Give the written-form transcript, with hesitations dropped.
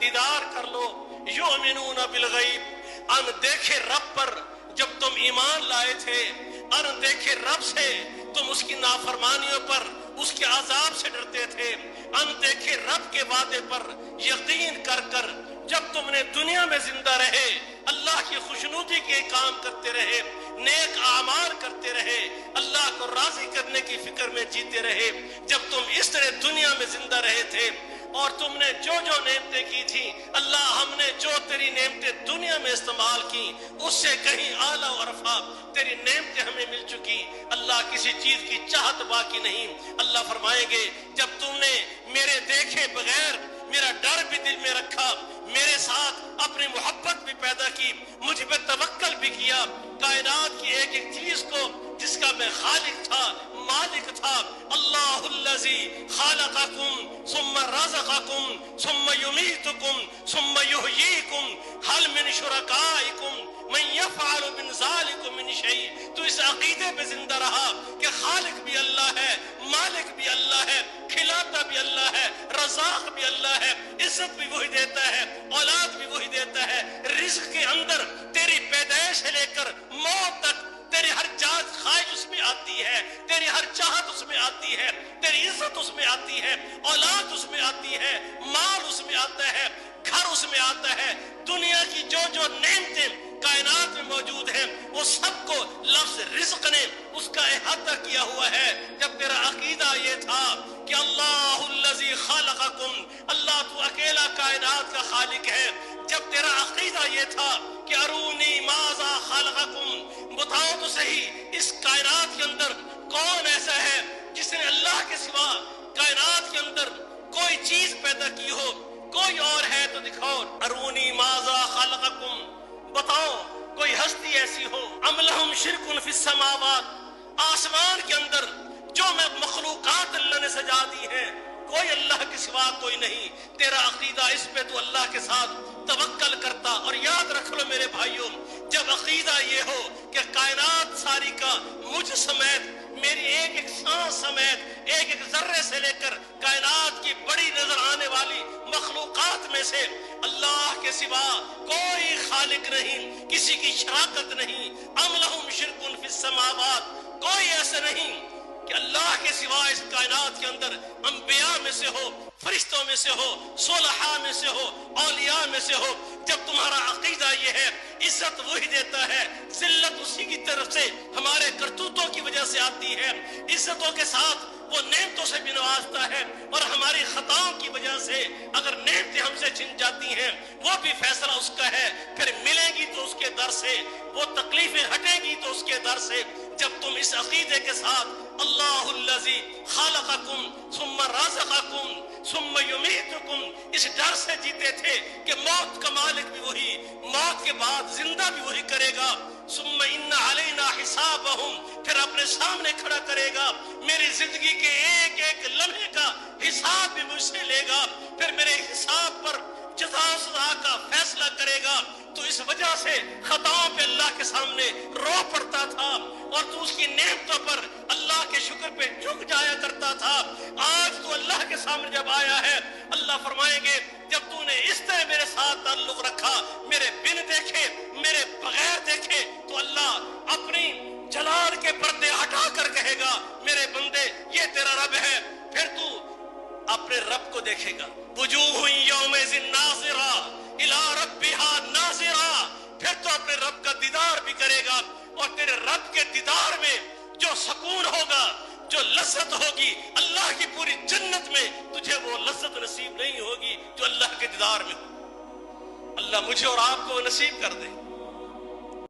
دیدار کر لو. یؤمنون بالغیب, اندیکھے رب پر جب تم ایمان لائے تھے, اندیکھے رب سے تم اس کی نافرمانیوں پر اس کے عذاب سے ڈرتے تھے, اندیکھے رب کے وعدے پر یقین کر کر جب تم نے دنیا میں زندہ رہے اللہ کی خوشنودی کے کام کرتے رہے, نیک اعمال کرتے رہے, اللہ کو راضی کرنے کی فکر میں جیتے رہے. جب تم اس طرح دنیا میں زندہ رہے تھے اور تم نے جو نعمتیں کی تھی, اللہ ہم نے جو تیری نعمتیں دنیا میں استعمال کی اس سے کہیں اعلیٰ و ارفع تیری نعمتیں ہمیں مل چکی. اللہ کسی چیز کی چاہت باقی نہیں. اللہ فرمائیں گے جب تم نے میرے دیکھے بغیر میرا ڈر بھی دل میں رکھا, میرے ساتھ اپنی محبت بھی پیدا کی, مجھ پہ توکل بھی کیا, کائنات کی ایک ایک چیز کو جس کا میں خالق تھا مالک تھا, اللہ الذی خالقکم ثم رزقکم ثم یمیتکم ثم یحییکم هل من شرکائکم من یفعل من ذلکم من شیء. تو اس عقیدے پہ زندہ رہا کہ خالق بھی اللہ ہے, مالک بھی اللہ ہے, کھلاتا بھی اللہ ہے, رزاق بھی اللہ ہے, عزت بھی وہی دیتا ہے, اولاد بھی وہی دیتا ہے. رزق کے اندر تیری پیدائش سے لے کر موت تک تیری ہر جات خواہش اس میں آتی ہے, تیری ہر چاہت اس میں آتی ہے, تیری عزت اس میں آتی ہے, اولاد اس میں آتی ہے, مال اس میں آتا ہے, گھر اس میں آتا ہے. دنیا کی جو نعمتیں کائنات میں موجود ہیں وہ سب کو لفظ رزق نے اس کا احاطہ کیا ہوا ہے. جب تیرا عقیدہ یہ تھا کہ اللہ الذی خالقکم, اللہ تو اکیلا کائنات کا خالق ہے, جب تیرا عقیدہ یہ تھا کہ ارونی ماذا خالقکم, بتاؤ تو صحیح اس کائنات کے اندر کون ایسا ہے جس نے اللہ کے سوا کائنات کے اندر کوئی چیز پیدا کی ہو, کوئی اور ہے تو دکھاؤ. ارونی ماذا خالقکم, بتاؤ کوئی ہستی ایسی ہو. ام لہم شرک فی السماوات, آسمان کے اندر جو میں مخلوقات اللہ نے سجا دی ہیں کوئی اللہ کے سوا کوئی نہیں. تیرا عقیدہ اس پہ تو اللہ کے ساتھ توکل کرتا. اور یاد رکھ لو میرے بھائیوں, جب عقیدہ یہ ہو کہ کائنات ساری کا مجھ سمیت میری ایک ایک سانس سمیت ایک ایک ذرے سے لے کر کائنات کی بڑی نظر آنے والی مخلوقات میں سے اللہ کے سوا کوئی خالق نہیں, کسی کی شراکت نہیں. ام لہم شرک فی السماوات, کوئی ایسا نہیں کہ اللہ کے سوا اس کائنات کے اندر انبیاء میں سے ہو, فرشتوں میں سے ہو, صلحاء میں سے ہو, اولیاء میں سے ہو. جب تمہارا عقیدہ یہ ہے عزت وہی دیتا ہے, ذلت اسی کی طرف سے ہمارے کرتوتوں کی وجہ سے آتی ہے, عزتوں کے ساتھ وہ نعمتوں سے بھی نوازتا ہے, اور ہماری خطاؤں کی وجہ سے اگر نعمتیں ہم سے چھن جاتی ہیں وہ بھی فیصلہ اس کا ہے, پھر ملے گی تو اس کے در سے, وہ تکلیفیں ہٹیں گی تو اس کے در سے. جب تم اس عقیدے کے ساتھ اللہ الذی خالقکم ثم رزقکم ثم یمیتکم اس ڈر سے جیتے تھے کہ موت کا مالک بھی وہی, موت کے بعد زندہ بھی وہی کرے گا, ثم ان علینا حسابہم پھر اپنے سامنے کھڑا کرے گا, میری زندگی کے ایک ایک لمحے کا حساب بھی مجھ سے لے گا, پھر میرے حساب پر جزا و سزا کا فیصلہ کرے گا. تو اس وجہ سے خطاؤں پہ اللہ کے سامنے رو پڑتا تھا اور تو اس کی نعمتوں پر اللہ کے شکر پہ جھک جایا کرتا تھا. آج تو اللہ کے سامنے جب آیا ہے اللہ فرمائیں گے جب تو نے اس طرح میرے ساتھ تعلق رکھا, میرے بن دیکھے میرے بغیر دیکھے, تو اللہ اپنی جلال کے پردے ہٹا کر کہے گا میرے بندے یہ تیرا رب ہے. پھر تو اپنے رب کو دیکھے گا, وجوہ یومئذ ناظرہ الی ربہا ناظرہ, پھر تو اپنے رب کا دیدار بھی کرے گا, اور تیرے رب کے دیدار میں جو سکون ہوگا, جو لذت ہوگی, اللہ کی پوری جنت میں تجھے وہ لذت نصیب نہیں ہوگی جو اللہ کے دیدار میں ہو. اللہ مجھے اور آپ کو نصیب کر دے.